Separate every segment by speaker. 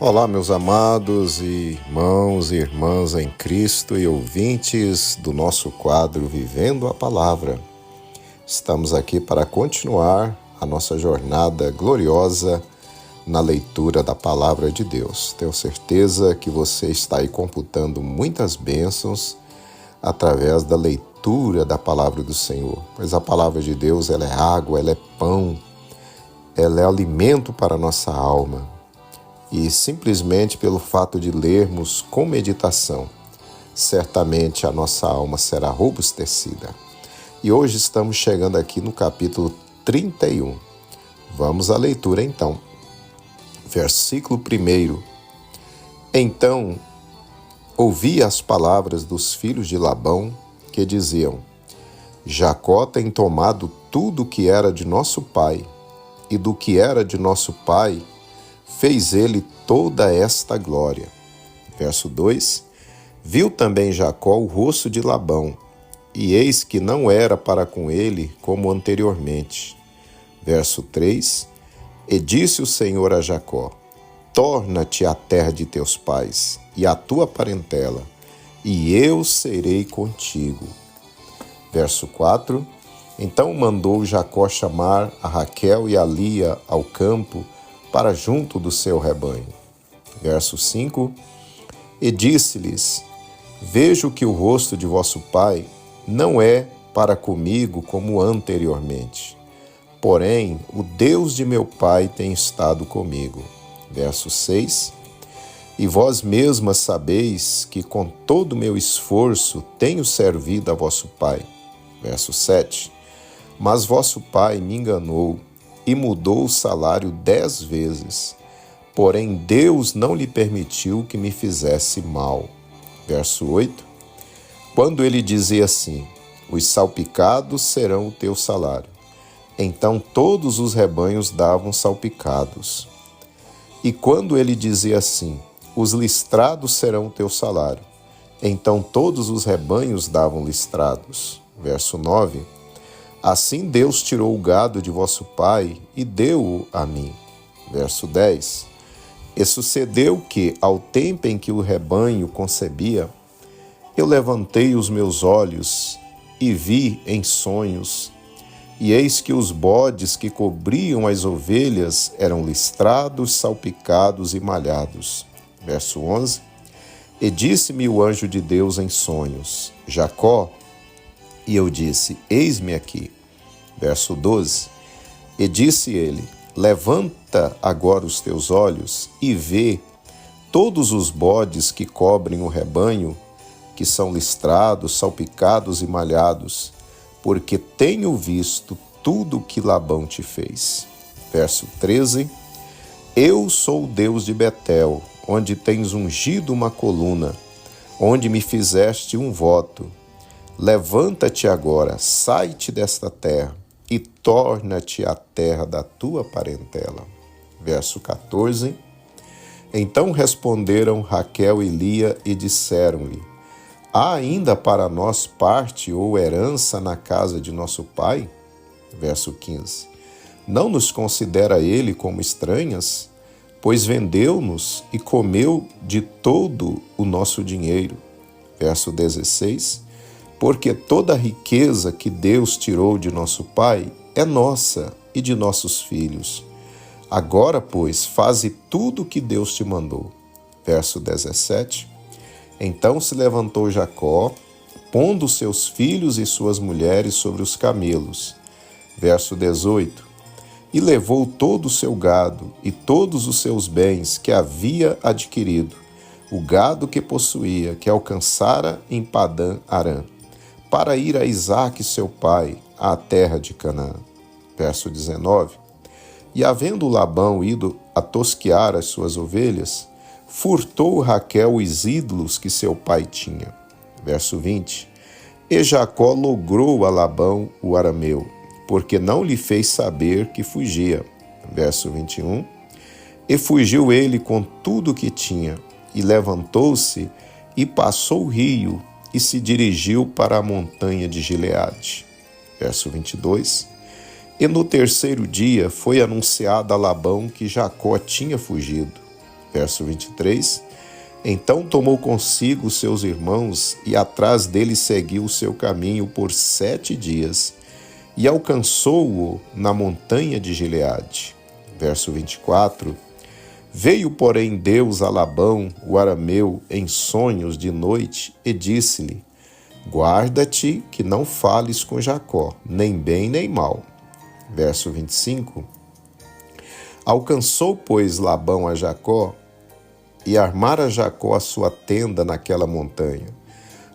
Speaker 1: Olá, meus amados irmãos e irmãs em Cristo e ouvintes do nosso quadro Vivendo a Palavra. Estamos aqui para continuar a nossa jornada gloriosa na leitura da Palavra de Deus. Tenho certeza que você está aí computando muitas bênçãos através da leitura da Palavra do Senhor, pois a Palavra de Deus ela é água, ela é pão, ela é alimento para a nossa alma. E simplesmente pelo fato de lermos com meditação, certamente a nossa alma será robustecida. E hoje estamos chegando aqui no capítulo 31. Vamos à leitura então. Versículo 1. Então, ouvi as palavras dos filhos de Labão que diziam: Jacó tem tomado tudo que era de nosso pai, e do que era de nosso pai fez ele toda esta glória. Verso 2. Viu também Jacó o rosto de Labão, e eis que não era para com ele como anteriormente. Verso 3. E disse o Senhor a Jacó: Torna-te à terra de teus pais, e à tua parentela, e eu serei contigo. Verso 4. Então mandou Jacó chamar a Raquel e a Lia ao campo, para junto do seu rebanho. Verso 5. E disse-lhes: Vejo que o rosto de vosso pai não é para comigo como anteriormente. Porém, o Deus de meu pai tem estado comigo. Verso 6. E vós mesmas sabeis que com todo o meu esforço tenho servido a vosso pai. Verso 7. Mas vosso pai me enganou e mudou o salário 10 vezes. Porém, Deus não lhe permitiu que me fizesse mal. Verso 8. Quando ele dizia assim: Os salpicados serão o teu salário. Então todos os rebanhos davam salpicados. E quando ele dizia assim: Os listrados serão o teu salário. Então todos os rebanhos davam listrados. Verso 9. Assim Deus tirou o gado de vosso pai e deu-o a mim. Verso 10. E sucedeu que, ao tempo em que o rebanho concebia, eu levantei os meus olhos e vi em sonhos, e eis que os bodes que cobriam as ovelhas eram listrados, salpicados e malhados. Verso 11. E disse-me o anjo de Deus em sonhos: Jacó. E eu disse: Eis-me aqui. Verso 12. E disse ele: Levanta agora os teus olhos e vê todos os bodes que cobrem o rebanho, que são listrados, salpicados e malhados, porque tenho visto tudo o que Labão te fez. Verso 13. Eu sou o Deus de Betel, onde tens ungido uma coluna, onde me fizeste um voto. Levanta-te agora, sai-te desta terra e torna-te à terra da tua parentela. Verso 14. Então responderam Raquel e Lia e disseram-lhe: Há ainda para nós parte ou herança na casa de nosso pai? Verso 15. Não nos considera ele como estranhas, pois vendeu-nos e comeu de todo o nosso dinheiro. Verso 16. Porque toda a riqueza que Deus tirou de nosso pai é nossa e de nossos filhos. Agora, pois, faze tudo o que Deus te mandou. Verso 17. Então se levantou Jacó, pondo seus filhos e suas mulheres sobre os camelos. Verso 18. E levou todo o seu gado e todos os seus bens que havia adquirido, o gado que possuía, que alcançara em Padã Arã, para ir a Isaque seu pai, à terra de Canaã. Verso 19. E havendo Labão ido a tosquear as suas ovelhas, furtou Raquel os ídolos que seu pai tinha. Verso 20. E Jacó logrou a Labão o arameu, porque não lhe fez saber que fugia. Verso 21. E fugiu ele com tudo o que tinha, e levantou-se e passou o rio, e se dirigiu para a montanha de Gileade. Verso 22. E no terceiro dia foi anunciado a Labão que Jacó tinha fugido. Verso 23. Então tomou consigo os seus irmãos e atrás dele seguiu o seu caminho por 7 dias e alcançou-o na montanha de Gileade. Verso 24. Veio, porém, Deus a Labão, o arameu, em sonhos de noite e disse-lhe: guarda-te que não fales com Jacó, nem bem nem mal. Verso 25. Alcançou, pois, Labão a Jacó e armara Jacó a sua tenda naquela montanha.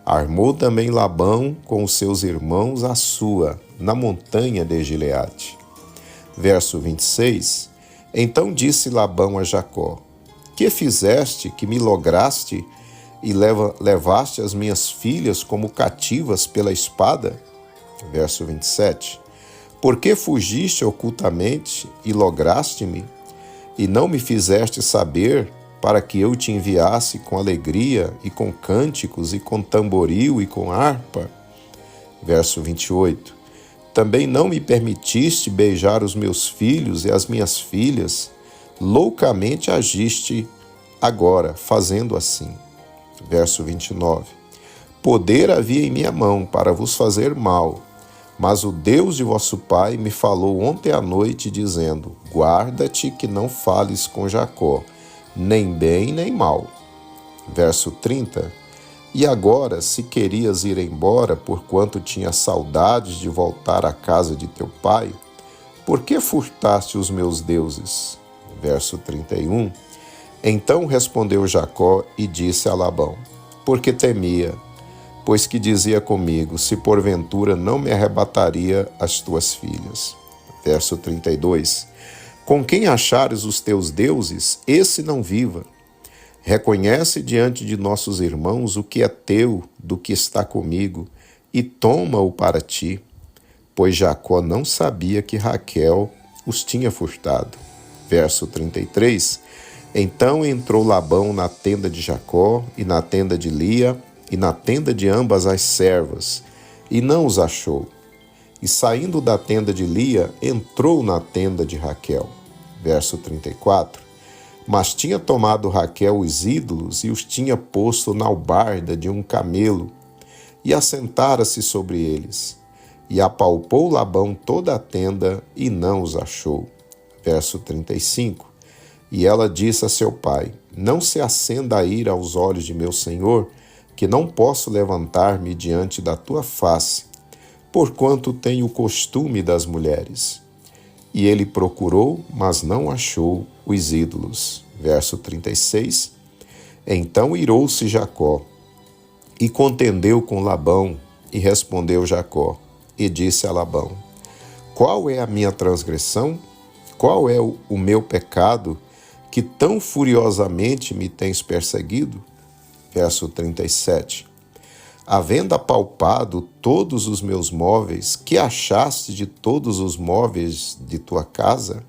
Speaker 1: Armou também Labão com os seus irmãos a sua, na montanha de Gileade. Verso 26. Então disse Labão a Jacó: que fizeste que me lograste e levaste as minhas filhas como cativas pela espada? Verso 27. Por que fugiste ocultamente e lograste-me, e não me fizeste saber, para que eu te enviasse com alegria e com cânticos e com tamboril e com harpa? Verso 28. Também não me permitiste beijar os meus filhos e as minhas filhas, loucamente agiste agora, fazendo assim. Verso 29. Poder havia em minha mão para vos fazer mal, mas o Deus de vosso pai me falou ontem à noite, dizendo: guarda-te que não fales com Jacó, nem bem nem mal. Verso 30. E agora, se querias ir embora, porquanto tinha saudades de voltar à casa de teu pai, por que furtaste os meus deuses? Verso 31. Então respondeu Jacó e disse a Labão: porque temia, pois que dizia comigo: se porventura não me arrebataria as tuas filhas. Verso 32. Com quem achares os teus deuses, esse não viva. Reconhece diante de nossos irmãos o que é teu do que está comigo, e toma-o para ti. Pois Jacó não sabia que Raquel os tinha furtado. Verso 33. Então entrou Labão na tenda de Jacó, e na tenda de Lia, e na tenda de ambas as servas, e não os achou. E saindo da tenda de Lia, entrou na tenda de Raquel. Verso 34. Mas tinha tomado Raquel os ídolos e os tinha posto na albarda de um camelo, e assentara-se sobre eles. E apalpou Labão toda a tenda e não os achou. Verso 35. E ela disse a seu pai: não se acenda a ira aos olhos de meu senhor, que não posso levantar-me diante da tua face, porquanto tenho o costume das mulheres. E ele procurou, mas não achou os ídolos. Verso 36. Então irou-se Jacó e contendeu com Labão, e respondeu Jacó, e disse a Labão: qual é a minha transgressão? Qual é o meu pecado, que tão furiosamente me tens perseguido? Verso 37. Havendo apalpado todos os meus móveis, que achaste de todos os móveis de tua casa?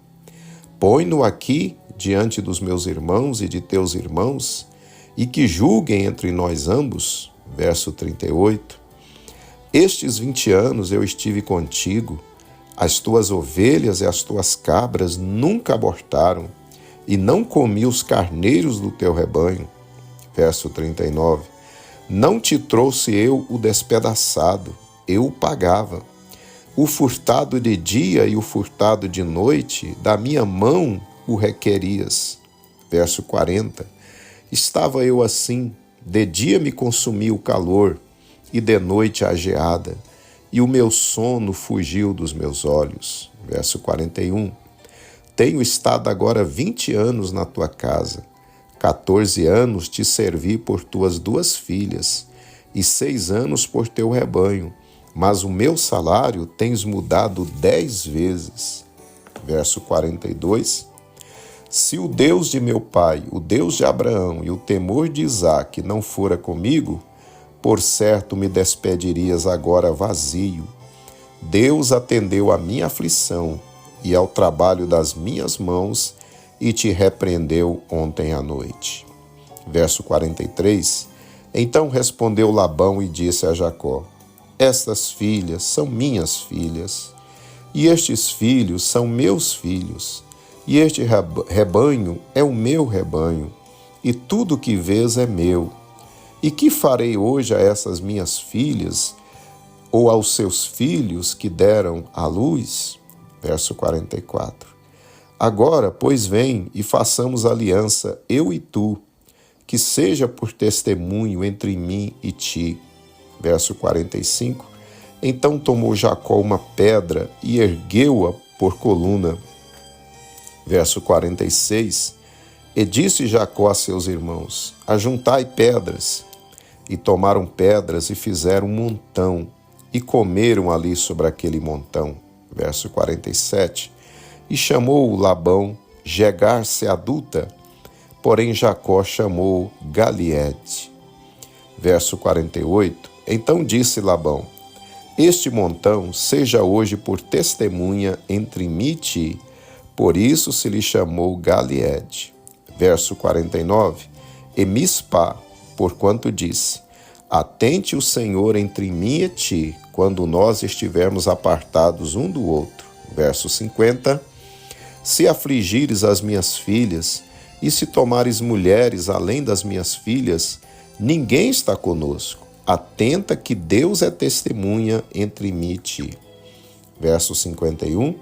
Speaker 1: Põe-no aqui diante dos meus irmãos e de teus irmãos, e que julguem entre nós ambos. Verso 38. Estes 20 anos eu estive contigo, as tuas ovelhas e as tuas cabras nunca abortaram, e não comi os carneiros do teu rebanho. Verso 39. Não te trouxe eu o despedaçado, eu o pagava. O furtado de dia e o furtado de noite, da minha mão o requerias. Verso 40. Estava eu assim, de dia me consumia o calor, e de noite a geada, e o meu sono fugiu dos meus olhos. Verso 41. Tenho estado agora 20 anos na tua casa, 14 anos te servi por tuas 2 filhas, e 6 anos por teu rebanho, mas o meu salário tens mudado 10 vezes. Verso 42. Se o Deus de meu pai, o Deus de Abraão e o temor de Isaque não fora comigo, por certo me despedirias agora vazio. Deus atendeu à minha aflição e ao trabalho das minhas mãos e te repreendeu ontem à noite. Verso 43. Então respondeu Labão e disse a Jacó: estas filhas são minhas filhas, e estes filhos são meus filhos, e este rebanho é o meu rebanho, e tudo que vês é meu. E que farei hoje a essas minhas filhas, ou aos seus filhos que deram à luz? Verso 44. Agora, pois, vem e façamos aliança, eu e tu, que seja por testemunho entre mim e ti. Verso 45. Então tomou Jacó uma pedra e ergueu-a por coluna. Verso 46. E disse Jacó a seus irmãos: ajuntai pedras. E tomaram pedras e fizeram um montão, e comeram ali sobre aquele montão. Verso 47. E chamou Labão Jegar-se adulta, porém Jacó chamou Galiede. Verso 48. Então disse Labão: este montão seja hoje por testemunha entre mim e ti, por isso se lhe chamou Galiede. Verso 49. E Mispá, porquanto disse: atente o Senhor entre mim e ti, quando nós estivermos apartados um do outro. Verso 50. Se afligires as minhas filhas, e se tomares mulheres além das minhas filhas, ninguém está conosco. Atenta que Deus é testemunha entre mim e ti. Verso 51.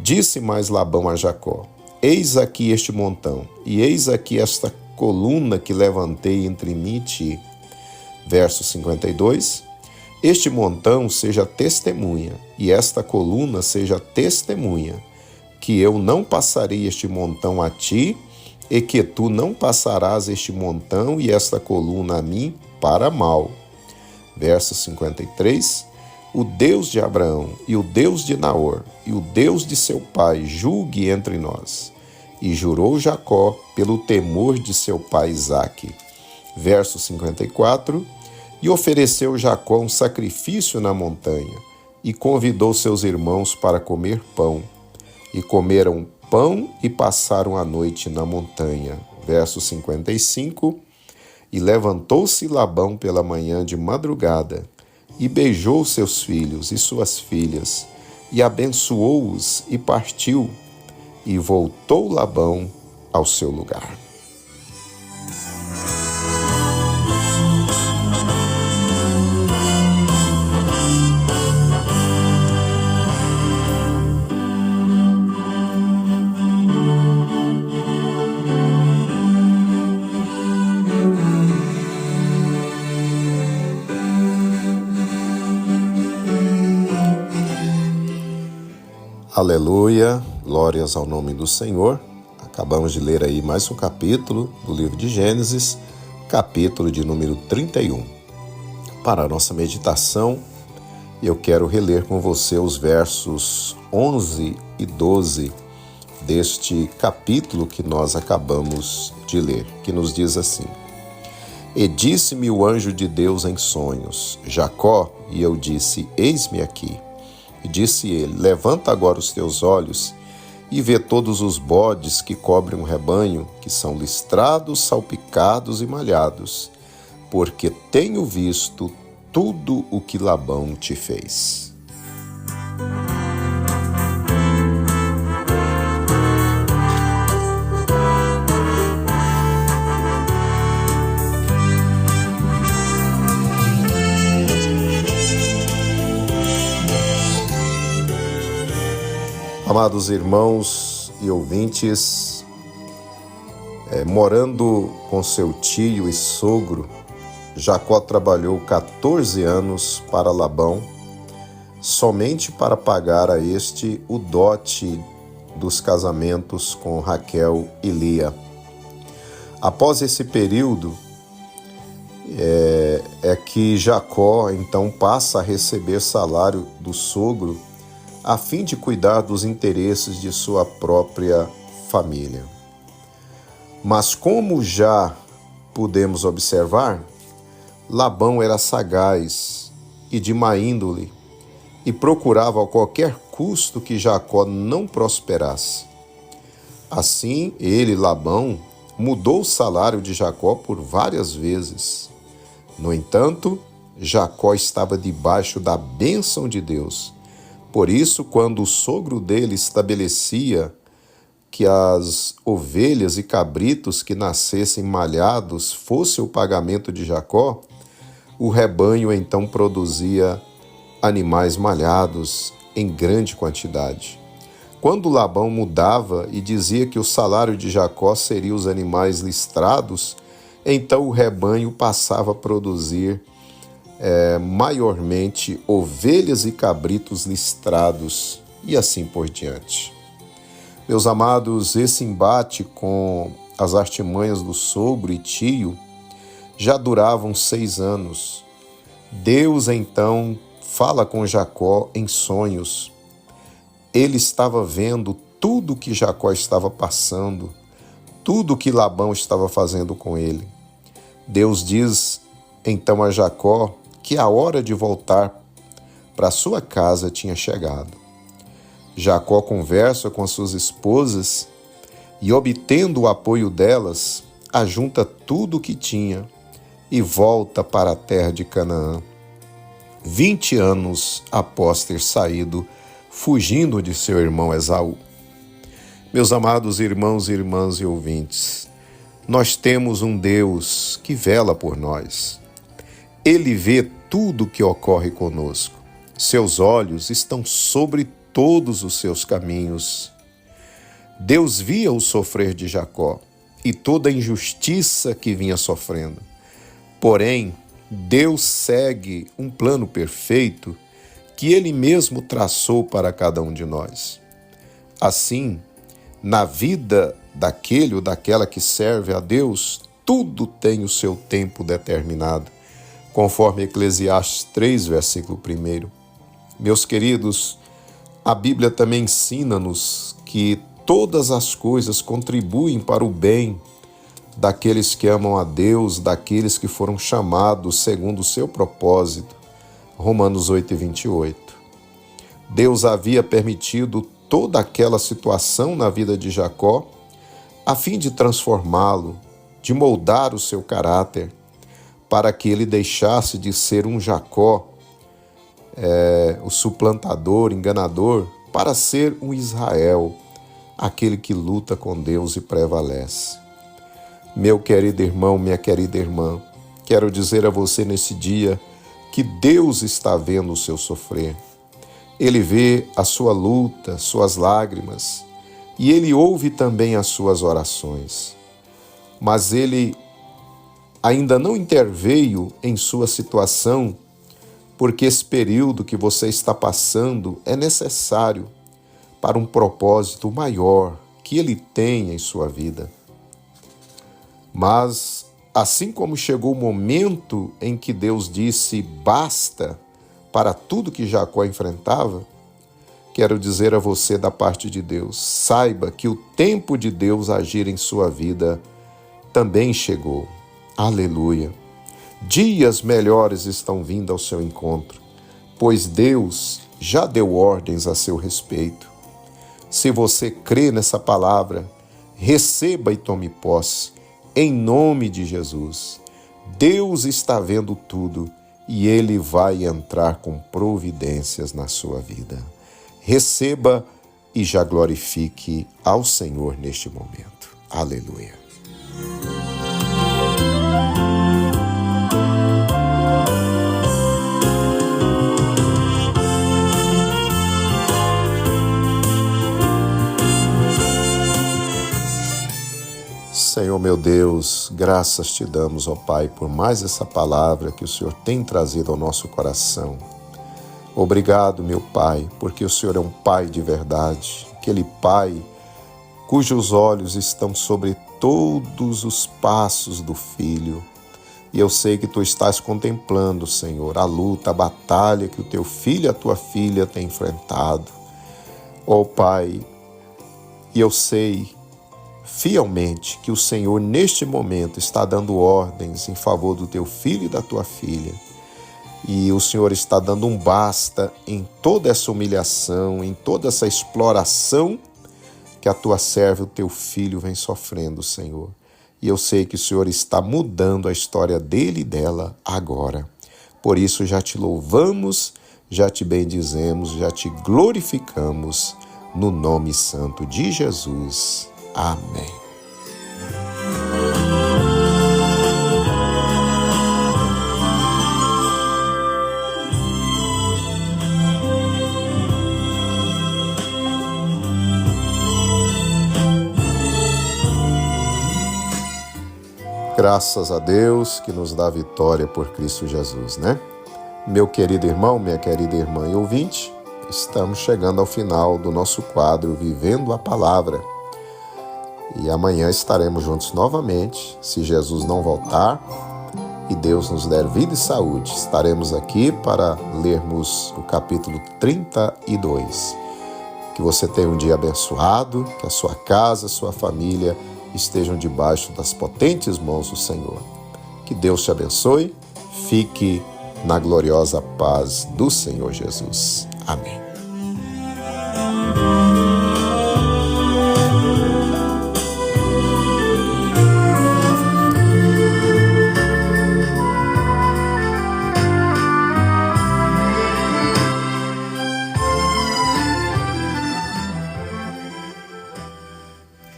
Speaker 1: Disse mais Labão a Jacó: eis aqui este montão, e eis aqui esta coluna que levantei entre mim e ti. Verso 52. Este montão seja testemunha, e esta coluna seja testemunha, que eu não passarei este montão a ti, e que tu não passarás este montão e esta coluna a mim para mal. Verso 53. O Deus de Abraão, e o Deus de Naor, e o Deus de seu pai, julgue entre nós. E jurou Jacó pelo temor de seu pai Isaque. Verso 54. E ofereceu Jacó um sacrifício na montanha, e convidou seus irmãos para comer pão. E comeram pão e passaram a noite na montanha. Verso 55. E levantou-se Labão pela manhã de madrugada, e beijou seus filhos e suas filhas, e abençoou-os, e partiu, e voltou Labão ao seu lugar. Aleluia, glórias ao nome do Senhor. Acabamos de ler aí mais um capítulo do livro de Gênesis, capítulo de número 31. Para a nossa meditação, eu quero reler com você os versos 11 e 12 deste capítulo que nós acabamos de ler, que nos diz assim: E disse-me o anjo de Deus em sonhos, Jacó, e eu disse, eis-me aqui. E disse ele: levanta agora os teus olhos e vê todos os bodes que cobrem um rebanho, que são listrados, salpicados e malhados, porque tenho visto tudo o que Labão te fez. Amados irmãos e ouvintes, morando com seu tio e sogro, Jacó trabalhou 14 anos para Labão, somente para pagar a este o dote dos casamentos com Raquel e Lia. Após esse período, é que Jacó então passa a receber salário do sogro, a fim de cuidar dos interesses de sua própria família. Mas como já pudemos observar, Labão era sagaz e de má índole e procurava a qualquer custo que Jacó não prosperasse. Assim, ele, Labão, mudou o salário de Jacó por várias vezes. No entanto, Jacó estava debaixo da bênção de Deus. Por isso, quando o sogro dele estabelecia que as ovelhas e cabritos que nascessem malhados fosse o pagamento de Jacó, o rebanho então produzia animais malhados em grande quantidade. Quando Labão mudava e dizia que o salário de Jacó seria os animais listrados, então o rebanho passava a produzir maiormente ovelhas e cabritos listrados e assim por diante. Meus amados, esse embate com as artimanhas do sogro e tio já duravam 6 anos. Deus então fala com Jacó em sonhos. Ele estava vendo tudo que Jacó estava passando, tudo que Labão estava fazendo com ele. Deus diz então a Jacó que a hora de voltar para sua casa tinha chegado. Jacó conversa com as suas esposas e, obtendo o apoio delas, ajunta tudo o que tinha e volta para a terra de Canaã, 20 anos após ter saído, fugindo de seu irmão Esaú. Meus amados irmãos, irmãs e ouvintes, nós temos um Deus que vela por nós. Ele vê tudo o que ocorre conosco. Seus olhos estão sobre todos os seus caminhos. Deus via o sofrer de Jacó e toda a injustiça que vinha sofrendo. Porém, Deus segue um plano perfeito que Ele mesmo traçou para cada um de nós. Assim, na vida daquele ou daquela que serve a Deus, tudo tem o seu tempo determinado, conforme Eclesiastes 3, versículo 1. Meus queridos, a Bíblia também ensina-nos que todas as coisas contribuem para o bem daqueles que amam a Deus, daqueles que foram chamados segundo o seu propósito. Romanos 8, 28. Deus havia permitido toda aquela situação na vida de Jacó a fim de transformá-lo, de moldar o seu caráter, para que ele deixasse de ser um Jacó, o suplantador, enganador, para ser um Israel, aquele que luta com Deus e prevalece. Meu querido irmão, minha querida irmã, quero dizer a você nesse dia que Deus está vendo o seu sofrer. Ele vê a sua luta, suas lágrimas, e Ele ouve também as suas orações. Mas Ele ainda não interveio em sua situação, porque esse período que você está passando é necessário para um propósito maior que Ele tem em sua vida. Mas, assim como chegou o momento em que Deus disse basta para tudo que Jacó enfrentava, quero dizer a você da parte de Deus, saiba que o tempo de Deus agir em sua vida também chegou. Aleluia! Dias melhores estão vindo ao seu encontro, pois Deus já deu ordens a seu respeito. Se você crê nessa palavra, receba e tome posse, em nome de Jesus. Deus está vendo tudo e Ele vai entrar com providências na sua vida. Receba e já glorifique ao Senhor neste momento. Aleluia. Senhor meu Deus, graças te damos, ó Pai, por mais essa palavra que o Senhor tem trazido ao nosso coração. Obrigado, meu Pai, porque o Senhor é um Pai de verdade, aquele Pai cujos olhos estão sobre todos os passos do Filho. E eu sei que Tu estás contemplando, Senhor, a luta, a batalha que o Teu Filho e a Tua Filha têm enfrentado. Ó Pai, e eu sei fielmente que o Senhor neste momento está dando ordens em favor do Teu Filho e da Tua Filha. E o Senhor está dando um basta em toda essa humilhação, em toda essa exploração que a Tua serva e o Teu Filho vem sofrendo, Senhor. E eu sei que o Senhor está mudando a história dele e dela agora. Por isso já Te louvamos, já Te bendizemos, já Te glorificamos, no nome santo de Jesus. Amém. Graças a Deus que nos dá vitória por Cristo Jesus, né? Meu querido irmão, minha querida irmã e ouvinte, estamos chegando ao final do nosso quadro Vivendo a Palavra. E amanhã estaremos juntos novamente, se Jesus não voltar e Deus nos der vida e saúde. Estaremos aqui para lermos o capítulo 32. Que você tenha um dia abençoado, que a sua casa, a sua família estejam debaixo das potentes mãos do Senhor. Que Deus te abençoe. Fique na gloriosa paz do Senhor Jesus. Amém.